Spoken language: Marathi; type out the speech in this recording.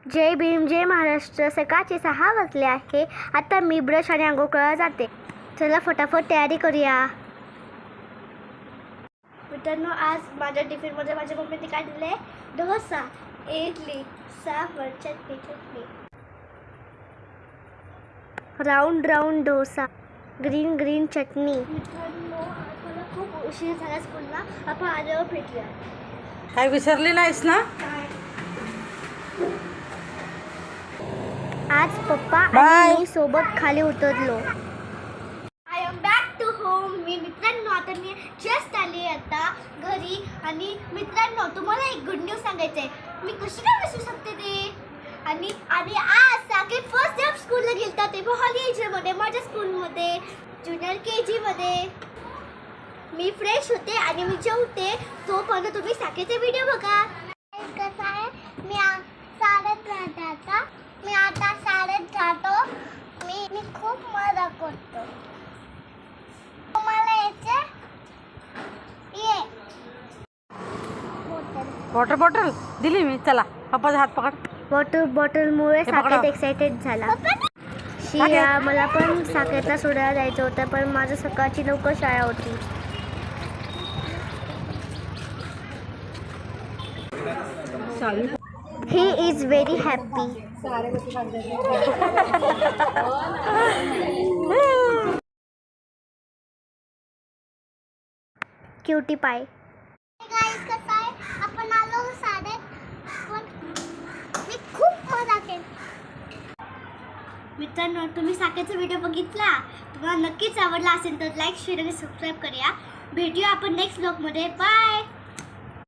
जय भीम, जय महाराष्ट्र. सकाळचे 6 वाजले आहे. आता मी ब्रश आणि अंघोळ करायला जाते. चला फटाफट तयारी करूया. मित्रांनो, आज माझ्या टिफिनमध्ये माझ्या मम्मीने काय दिले? Dosa, idli, sambar, chutney. Round round dosa, green green chutney. मित्रांनो, मला खूप उशीर झाला स्कूलला. आपण आल्यावर भेटूया. काय विसरली नाहीस ना? आज पप्पा आणि मी सोबत खाली उतरलो. I am back to home. मित्रांनो, आता मी जस्ट आले आता घरी. आणि मित्रांनो, तुम्हाला एक गुड न्यूज सांगायचं आहे. मी कशी काय विसरू शकते ते. आणि आज साकेत फर्स्ट डे ऑफ स्कूलला गेलता. ते हॉलिडेजमध्ये माझ्या स्कूलमध्ये ज्युनियर KG मध्ये. मी फ्रेश होते आणि मी जेवते. तोपर्यंत तुम्ही साकेतचे व्हिडिओ बघा. कसं आहे, मी आता शाळेत जातो. मी खूप मजा करतो. तुम्हाला यायचे? ये. वॉटर बॉटल दिली मी. चला पप्पाचा हात पकड. वॉटर बॉटलमुळे साकेत एक्साइटेड झाला. शिया, मला पण साकेतला सोडायला जायचं होतं, पण माझं सकाळची लवकर शाळा होती. He is very happy. Cutie pie. Guys, कसं आहे, आपण आलो शाळेत. पण मी खूप मजा केली. मित्रांनो, तुम्ही साकेतचा व्हिडिओ बघितला? तुम्हाला नक्कीच आवडला असेल तर लाईक, शेअर आणि सबस्क्राईब करूया. भेटूया आपण नेक्स्ट ब्लॉगमध्ये. बाय.